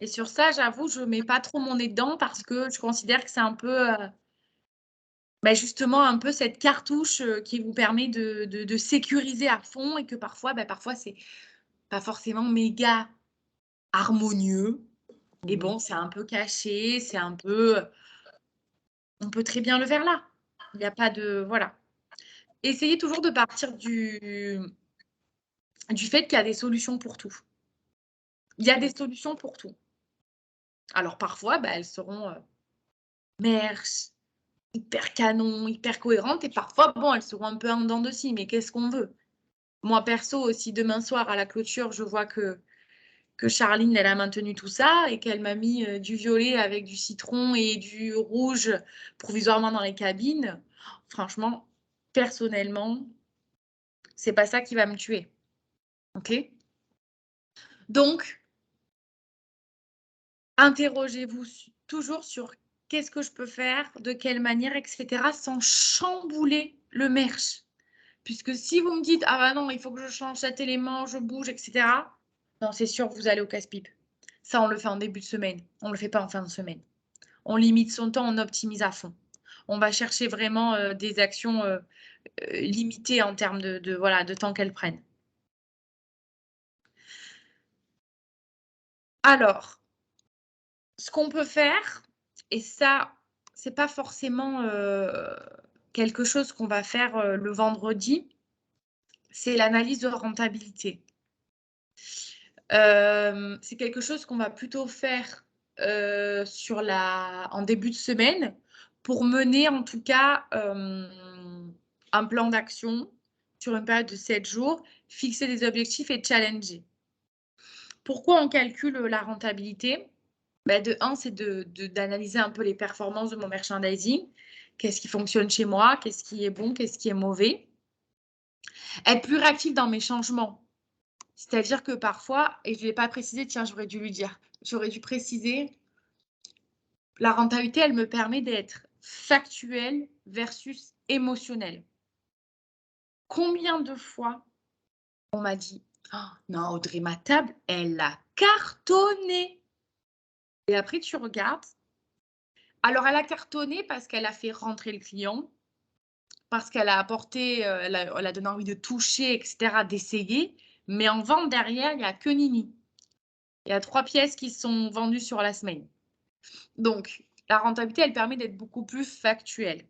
Et sur ça, j'avoue, je ne mets pas trop mon nez dedans parce que je considère que c'est un peu, justement, un peu cette cartouche qui vous permet de sécuriser à fond et que parfois, c'est pas forcément méga harmonieux. Et bon, c'est un peu caché, c'est un peu... On peut très bien le faire là. Il n'y a pas de... Voilà. Essayez toujours de partir du fait qu'il y a des solutions pour tout. Il y a des solutions pour tout. Alors parfois, elles seront merch, hyper canon, hyper cohérentes. Et parfois, bon, elles seront un peu en dents de scie. Mais qu'est-ce qu'on veut? Moi, perso, aussi, demain soir, à la clôture, je vois que Charline, elle a maintenu tout ça et qu'elle m'a mis du violet avec du citron et du rouge provisoirement dans les cabines. Franchement, personnellement, c'est pas ça qui va me tuer. OK? Donc, interrogez-vous toujours sur qu'est-ce que je peux faire, de quelle manière, etc., sans chambouler le merch. Puisque si vous me dites, ah bah non, il faut que je change cet élément, je bouge, etc., non, c'est sûr que vous allez au casse-pipe. Ça, on le fait en début de semaine. On ne le fait pas en fin de semaine. On limite son temps, on optimise à fond. On va chercher vraiment des actions limitées en termes de temps qu'elles prennent. Alors, ce qu'on peut faire, et ça, c'est pas forcément quelque chose qu'on va faire le vendredi, c'est l'analyse de rentabilité. C'est quelque chose qu'on va plutôt faire en début de semaine pour mener en tout cas un plan d'action sur une période de 7 jours, fixer des objectifs et challenger. Pourquoi on calcule la rentabilité? De un, c'est d'analyser un peu les performances de mon merchandising. Qu'est-ce qui fonctionne chez moi? Qu'est-ce qui est bon? Qu'est-ce qui est mauvais? Être plus réactif dans mes changements. C'est-à-dire que parfois, et je ne l'ai pas précisé, tiens, j'aurais dû lui dire, j'aurais dû préciser, la rentabilité, elle me permet d'être factuelle versus émotionnelle. Combien de fois on m'a dit, oh, non, Audrey, ma table, elle a cartonné. Et après, tu regardes. Alors, elle a cartonné parce qu'elle a fait rentrer le client, parce qu'elle a apporté, elle a donné envie de toucher, etc., d'essayer. Mais en vente derrière, il n'y a que Nini. Il y a 3 pièces qui sont vendues sur la semaine. Donc, la rentabilité, elle permet d'être beaucoup plus factuelle.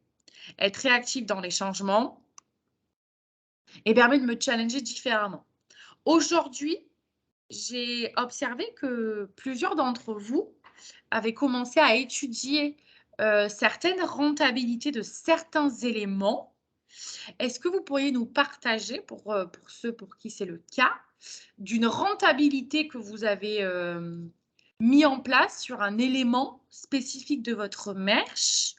Être réactive dans les changements et permet de me challenger différemment. Aujourd'hui, j'ai observé que plusieurs d'entre vous avaient commencé à étudier certaines rentabilités de certains éléments. Est-ce que vous pourriez nous partager, pour ceux pour qui c'est le cas, d'une rentabilité que vous avez mis en place sur un élément spécifique de votre merch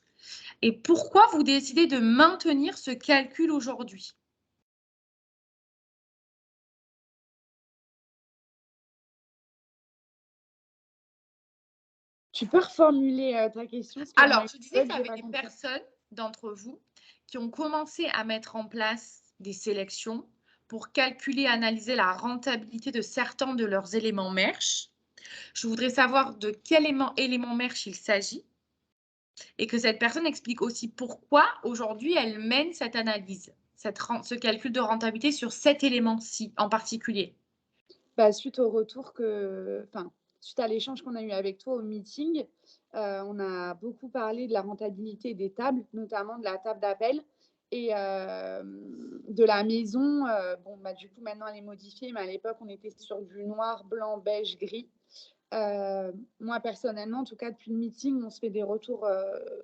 et pourquoi vous décidez de maintenir ce calcul aujourd'hui? Tu peux reformuler ta question? Alors, je disais qu'il y avait des personnes d'entre vous qui ont commencé à mettre en place des sélections pour calculer, analyser la rentabilité de certains de leurs éléments merch. Je voudrais savoir de quel élément merch il s'agit et que cette personne explique aussi pourquoi aujourd'hui elle mène cette analyse, ce calcul de rentabilité sur cet élément-ci en particulier. Suite au retour suite à l'échange qu'on a eu avec toi au meeting, on a beaucoup parlé de la rentabilité des tables, notamment de la table d'appel et de la maison. Du coup, maintenant, elle est modifiée, mais à l'époque, on était sur du noir, blanc, beige, gris. Moi, personnellement, en tout cas, depuis le meeting, on se fait des retours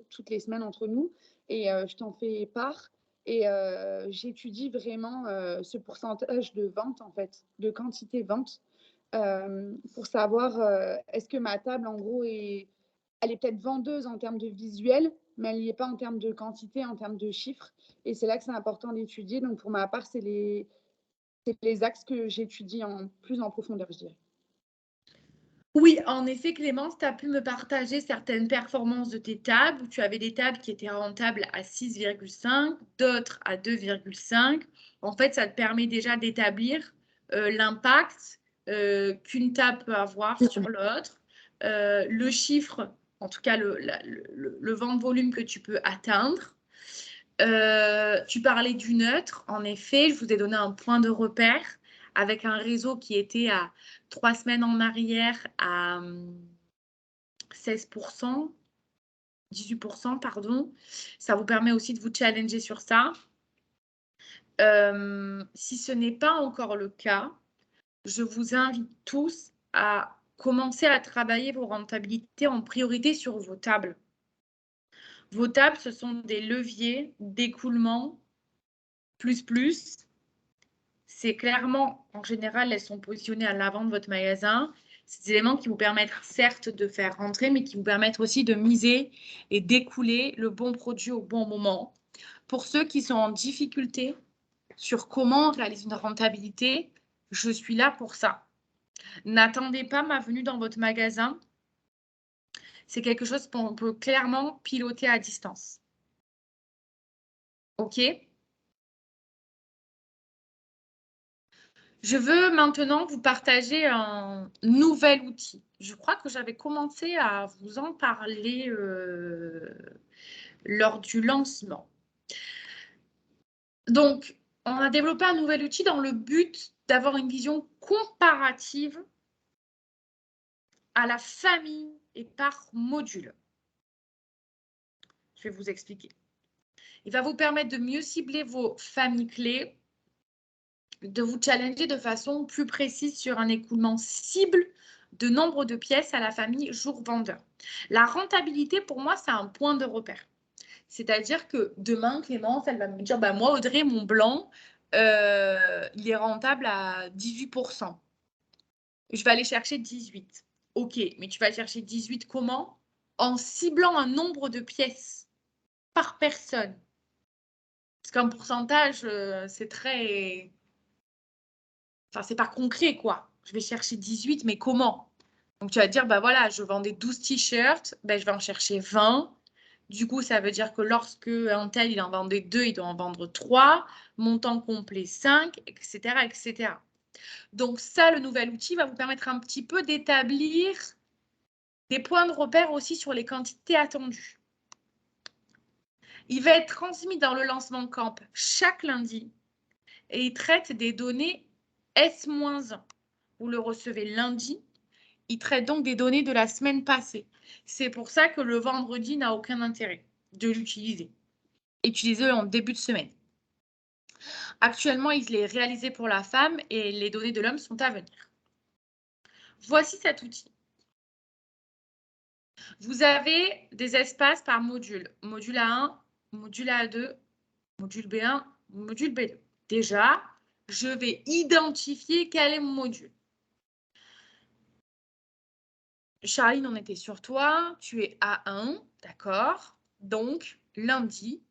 toutes les semaines entre nous et je t'en fais part. Et j'étudie vraiment ce pourcentage de vente, en fait, de quantité vente, pour savoir est-ce que ma table, en gros, elle est peut-être vendeuse en termes de visuel, mais elle n'y est pas en termes de quantité, en termes de chiffres. Et c'est là que c'est important d'étudier. Donc, pour ma part, c'est les axes que j'étudie plus en profondeur, je dirais. Oui, en effet, Clémence, tu as pu me partager certaines performances de tes tables où tu avais des tables qui étaient rentables à 6,5, d'autres à 2,5. En fait, ça te permet déjà d'établir l'impact qu'une table peut avoir sur l'autre, le chiffre, en tout cas le vente volume que tu peux atteindre. Tu parlais du neutre. En effet, je vous ai donné un point de repère avec un réseau qui était à 3 semaines en arrière à 16%, 18%, pardon. Ça vous permet aussi de vous challenger sur ça. Si ce n'est pas encore le cas, je vous invite tous à commencer à travailler vos rentabilités en priorité sur vos tables. Vos tables, ce sont des leviers d'écoulement plus. C'est clairement, en général, elles sont positionnées à l'avant de votre magasin. C'est des éléments qui vous permettent certes de faire rentrer, mais qui vous permettent aussi de miser et d'écouler le bon produit au bon moment. Pour ceux qui sont en difficulté sur comment réaliser une rentabilité, je suis là pour ça. N'attendez pas ma venue dans votre magasin. C'est quelque chose qu'on peut clairement piloter à distance. OK ? Je veux maintenant vous partager un nouvel outil. Je crois que j'avais commencé à vous en parler lors du lancement. Donc, on a développé un nouvel outil dans le but d'avoir une vision comparative à la famille et par module. Je vais vous expliquer. Il va vous permettre de mieux cibler vos familles clés, de vous challenger de façon plus précise sur un écoulement cible de nombre de pièces à la famille jour vendeur. La rentabilité, pour moi, c'est un point de repère. C'est-à-dire que demain, Clémence, elle va me dire, bah, moi, Audrey, mon blanc, il est rentable à 18%. Je vais aller chercher 18. OK, mais tu vas chercher 18 comment? En ciblant un nombre de pièces par personne. Parce qu'un pourcentage, c'est très... Enfin, c'est pas concret, quoi. Je vais chercher 18, mais comment? Donc, tu vas te dire, bah voilà, je vendais 12 t-shirts, ben, je vais en chercher 20. Du coup, ça veut dire que lorsque un tel, il en vendait 2, il doit en vendre 3. Montant complet 5, etc., etc. Donc, ça, le nouvel outil va vous permettre un petit peu d'établir des points de repère aussi sur les quantités attendues. Il va être transmis dans le lancement camp chaque lundi et il traite des données S-1. Vous le recevez lundi. Il traite donc des données de la semaine passée. C'est pour ça que le vendredi n'a aucun intérêt de l'utiliser. Utilisez-le en début de semaine. Actuellement, il est réalisé pour la femme et les données de l'homme sont à venir. Voici cet outil. Vous avez des espaces par module. Module A1, module A2, module B1, module B2. Déjà, je vais identifier quel est mon module. Charline, on était sur toi. Tu es A1, d'accord? Donc, lundi,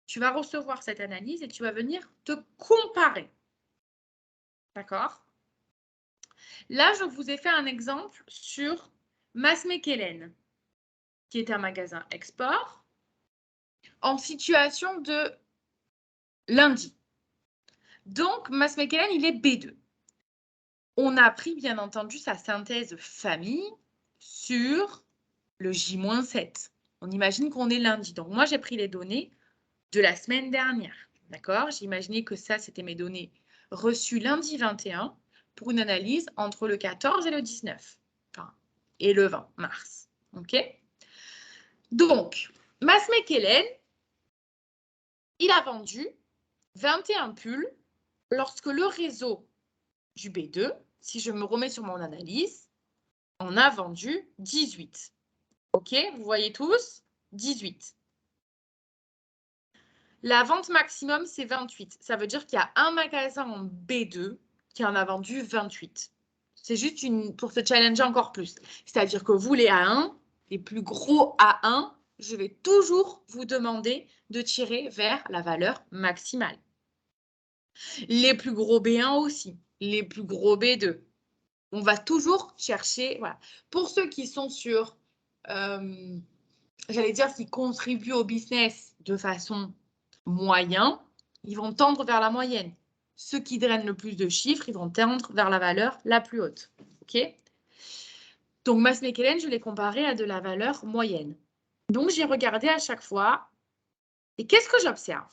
tu vas recevoir cette analyse et tu vas venir te comparer. D'accord? Là, je vous ai fait un exemple sur Massmekelen, qui est un magasin export, en situation de lundi. Donc, Massmekelen, il est B2. On a pris, bien entendu, sa synthèse famille sur le J-7. On imagine qu'on est lundi. Donc, moi, j'ai pris les données de la semaine dernière. D'accord? J'ai imaginé que ça, c'était mes données reçues lundi 21 pour une analyse entre le 14 et le 19. Enfin, et le 20 mars. OK? Donc, Massmekelen, il a vendu 21 pulls lorsque le réseau du B2, si je me remets sur mon analyse, on a vendu 18. OK? Vous voyez tous? 18. La vente maximum, c'est 28. Ça veut dire qu'il y a un magasin en B2 qui en a vendu 28. C'est juste pour se challenger encore plus. C'est-à-dire que vous, les A1, les plus gros A1, je vais toujours vous demander de tirer vers la valeur maximale. Les plus gros B1 aussi. Les plus gros B2. On va toujours chercher, voilà. Pour ceux qui sont sur, j'allais dire, qui contribuent au business de façon moyenne, ils vont tendre vers la moyenne. Ceux qui drainent le plus de chiffres, ils vont tendre vers la valeur la plus haute. OK? Donc, Massmekelen, je l'ai comparé à de la valeur moyenne. Donc, j'ai regardé à chaque fois. Et qu'est-ce que j'observe?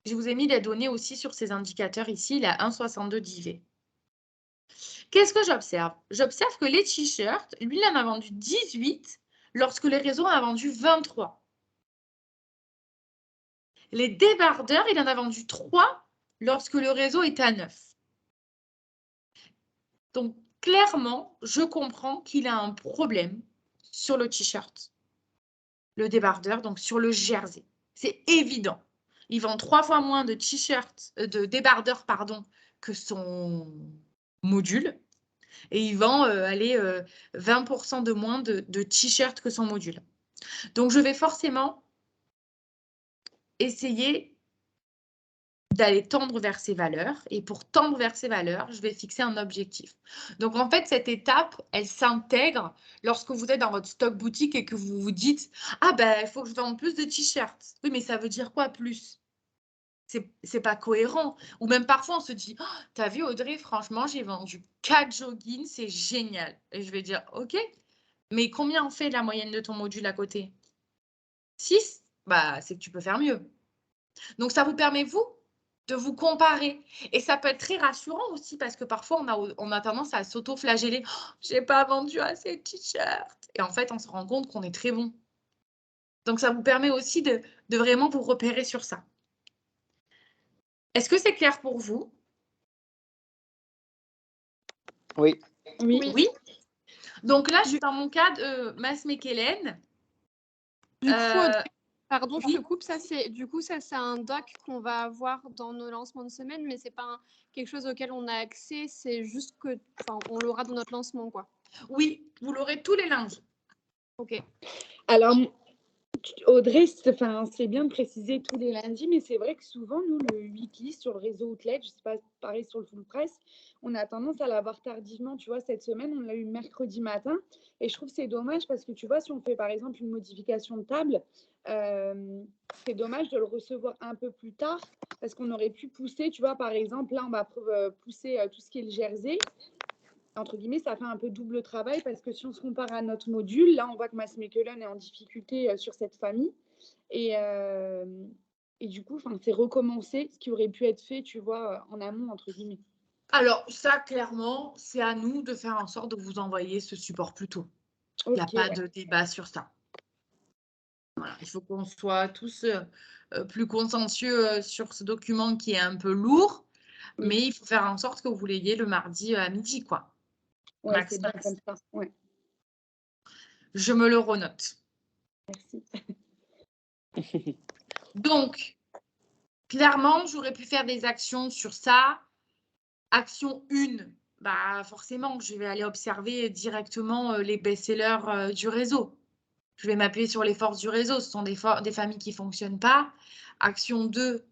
Je vous ai mis les données aussi sur ces indicateurs ici. Il a 1,62 d'IV. Qu'est-ce que j'observe? J'observe que les t-shirts, lui, il en a vendu 18 lorsque les réseaux en a vendu 23. Les débardeurs, il en a vendu 3 lorsque le réseau est à 9. Donc, clairement, je comprends qu'il a un problème sur le t-shirt, le débardeur, donc sur le jersey. C'est évident. Il vend 3 fois moins de t-shirts, de débardeurs, pardon, que son module. Et il vend 20% de moins de t-shirts que son module. Donc, je vais forcément essayer d'aller tendre vers ces valeurs. Et pour tendre vers ces valeurs, je vais fixer un objectif. Donc, en fait, cette étape, elle s'intègre lorsque vous êtes dans votre stock boutique et que vous vous dites « Ah, ben, il faut que je vende plus de t-shirts. » Oui, mais ça veut dire quoi plus? C'est pas cohérent. Ou même parfois, on se dit oh, « T'as vu, Audrey, franchement, j'ai vendu 4 joggings, c'est génial. » Et je vais dire « Ok, mais combien en fait la moyenne de ton module à côté? 6 ? Bah, c'est que tu peux faire mieux. » Donc, ça vous permet, vous, de vous comparer. Et ça peut être très rassurant aussi parce que parfois, on a tendance à s'auto-flageller. Oh, j'ai pas vendu assez de t-shirts. Et en fait, on se rend compte qu'on est très bon. Donc, ça vous permet aussi de vraiment vous repérer sur ça. Est-ce que c'est clair pour vous? Oui. Oui. Donc là, je suis dans mon cas de Massmekelen. Du coup, pardon, oui. je te coupe. Ça, c'est un doc qu'on va avoir dans nos lancements de semaine, mais c'est pas quelque chose auquel on a accès. C'est juste que, on l'aura dans notre lancement, quoi. Oui, vous l'aurez tous les lundis. Ok. Alors, Audrey, c'est bien de préciser tous les lundis, mais c'est vrai que souvent, nous, le weekly sur le réseau Outlet, je ne sais pas, pareil sur le full press, on a tendance à l'avoir tardivement. Tu vois, cette semaine, on l'a eu mercredi matin. Et je trouve que c'est dommage parce que tu vois, si on fait par exemple une modification de table, c'est dommage de le recevoir un peu plus tard parce qu'on aurait pu pousser, tu vois, par exemple, là, on va pousser tout ce qui est le jersey. Entre guillemets, ça fait un peu double travail parce que si on se compare à notre module, là, on voit que Mass Mechelen est en difficulté sur cette famille. Et du coup, c'est recommencer ce qui aurait pu être fait, tu vois, en amont, entre guillemets. Alors, ça, clairement, c'est à nous de faire en sorte de vous envoyer ce support plus tôt. Il n'y a pas de débat sur ça. Voilà, il faut qu'on soit tous plus consciencieux sur ce document qui est un peu lourd, mais il faut faire en sorte que vous l'ayez le mardi à midi, quoi. Ouais, c'est bien comme ça. Ouais. Je me le renote. Merci. Donc, clairement, j'aurais pu faire des actions sur ça. Action 1, bah forcément, je vais aller observer directement les best-sellers du réseau. Je vais m'appuyer sur les forces du réseau. Ce sont des familles qui ne fonctionnent pas. Action 2,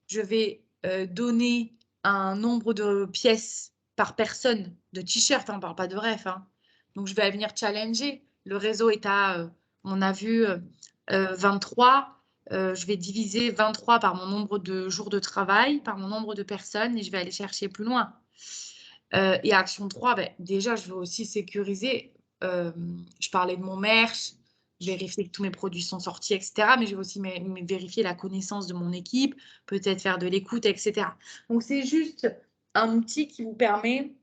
je vais donner un nombre de pièces par personne de t-shirts. On ne parle pas de ref. Donc, je vais venir challenger. Le réseau est à, on a vu, 23. Je vais diviser 23 par mon nombre de jours de travail, par mon nombre de personnes et je vais aller chercher plus loin. Et action 3, déjà, je veux aussi sécuriser. Je parlais de mon merch, vérifier que tous mes produits sont sortis, etc. Mais je vais aussi vérifier la connaissance de mon équipe, peut-être faire de l'écoute, etc. Donc, c'est juste un outil qui vous permet,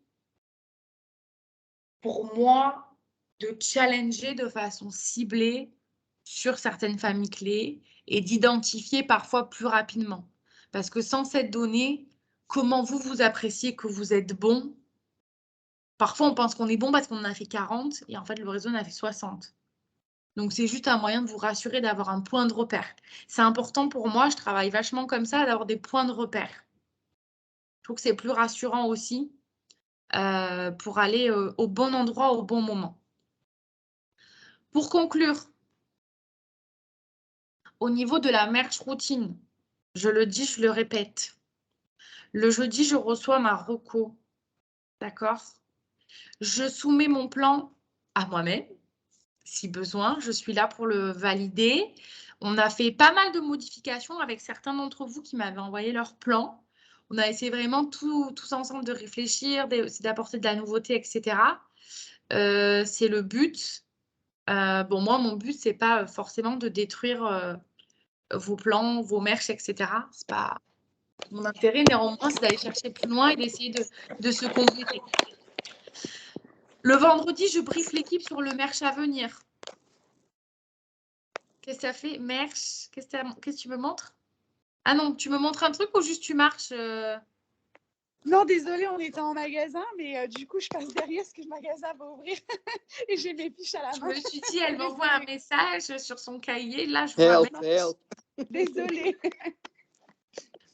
pour moi, de challenger de façon ciblée sur certaines familles clés et d'identifier parfois plus rapidement. Parce que sans cette donnée, comment vous appréciez que vous êtes bon? Parfois, on pense qu'on est bon parce qu'on en a fait 40 et en fait, le réseau en a fait 60. Donc, c'est juste un moyen de vous rassurer, d'avoir un point de repère. C'est important pour moi, je travaille vachement comme ça, d'avoir des points de repère. Je trouve que c'est plus rassurant aussi pour aller au bon endroit, au bon moment. Pour conclure, au niveau de la merch routine, je le dis, je le répète. Le jeudi, je reçois ma reco. D'accord? Je soumets mon plan à moi-même. Si besoin, je suis là pour le valider. On a fait pas mal de modifications avec certains d'entre vous qui m'avaient envoyé leur plan. On a essayé vraiment tous ensemble de réfléchir, d'apporter de la nouveauté, etc. C'est le but. Bon, moi, mon but, c'est pas forcément de détruire vos plans, vos merch, etc. C'est pas mon intérêt. Néanmoins, c'est d'aller chercher plus loin et d'essayer de se compléter. Le vendredi, je briefe l'équipe sur le merch à venir. Qu'est-ce que ça fait? Merch? Qu'est-ce que tu me montres? Ah non, tu me montres un truc ou juste tu marches Non, désolée, on était en magasin, mais du coup, je passe derrière ce que le magasin va ouvrir et j'ai mes fiches à la main. Je me suis dit, elle m'envoie un message sur son cahier. Là, je vois Help. Désolée.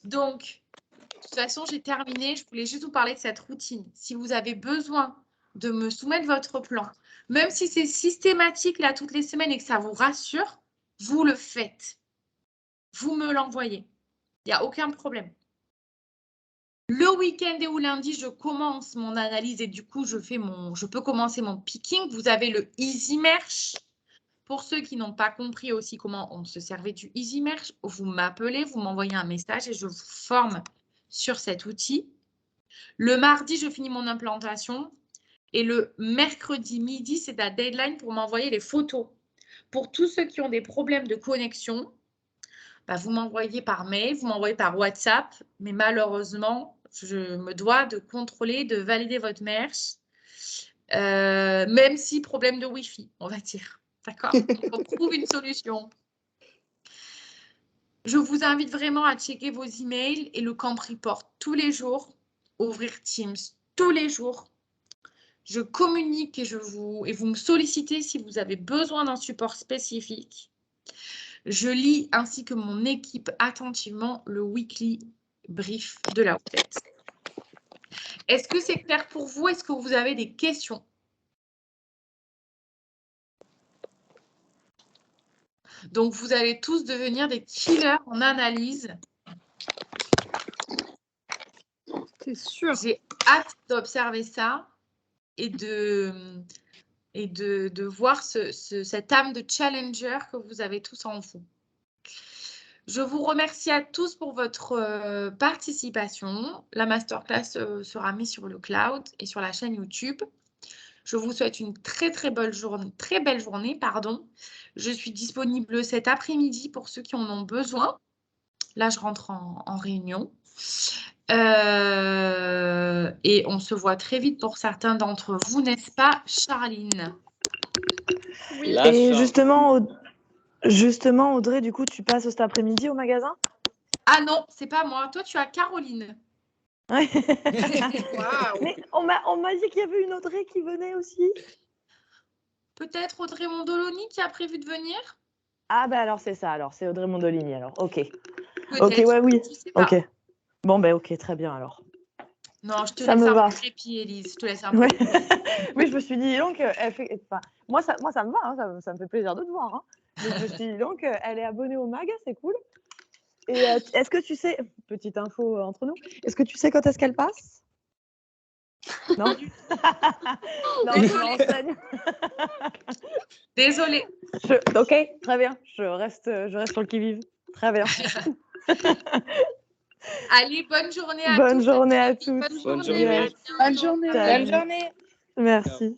Donc, de toute façon, j'ai terminé. Je voulais juste vous parler de cette routine. Si vous avez besoin de me soumettre votre plan, même si c'est systématique là toutes les semaines et que ça vous rassure, vous le faites. Vous me l'envoyez. Il n'y a aucun problème. Le week-end et au lundi, je commence mon analyse et du coup, je peux commencer mon picking. Vous avez le Easy Merch. Pour ceux qui n'ont pas compris aussi comment on se servait du Easy Merch, vous m'appelez, vous m'envoyez un message et je vous forme sur cet outil. Le mardi, je finis mon implantation et le mercredi midi, c'est la deadline pour m'envoyer les photos. Pour tous ceux qui ont des problèmes de connexion, vous m'envoyez par mail, vous m'envoyez par WhatsApp, mais malheureusement, je me dois de contrôler, de valider votre merch, même si problème de Wi-Fi, on va dire. D'accord? On trouve une solution. Je vous invite vraiment à checker vos emails et le camp report tous les jours, ouvrir Teams tous les jours. Je communique et vous me sollicitez si vous avez besoin d'un support spécifique. Je lis ainsi que mon équipe attentivement le weekly brief de la Outlet. Est-ce que c'est clair pour vous? Est-ce que vous avez des questions? Donc, vous allez tous devenir des killers en analyse. C'est sûr. J'ai hâte d'observer ça et de voir cette âme de challenger que vous avez tous en vous. Je vous remercie à tous pour votre participation. La masterclass sera mise sur le cloud et sur la chaîne YouTube. Je vous souhaite une très belle journée. Je suis disponible cet après-midi pour ceux qui en ont besoin. Là, je rentre en réunion. Et on se voit très vite pour certains d'entre vous, n'est-ce pas, Charline? Oui. Et justement, Audrey, du coup, tu passes cet après-midi au magasin? Ah non, c'est pas moi. Toi, tu as Caroline. Ouais. Waouh. Mais on m'a dit qu'il y avait une Audrey qui venait aussi. Peut-être Audrey Mondoloni qui a prévu de venir? Ah bah alors c'est ça, alors c'est Audrey Mondolini alors. Ok. Peut-être. Ok, ouais, oui. Je sais pas. Ok. Bon ben ok, très bien alors. Non, je te Ça laisse me un va. peu de répit, Élise. Je te laisse un peu. Ouais. Oui, je me suis dit donc elle fait. Enfin, moi ça me va, hein, ça me fait plaisir de te voir. Hein. Donc je me suis dit donc elle est abonnée au mag, c'est cool. Et est-ce que tu sais, petite info entre nous, est-ce que tu sais quand est-ce qu'elle passe? Non. Non, je me renseigne. Désolée. Ok, très bien. Je reste sur le qui-vive. Très bien. Allez, bonne journée à tous. Bonne journée à tous. Bonne Bonne journée. journée. À bientôt. Bonne journée. Salut. Bonne journée. Merci.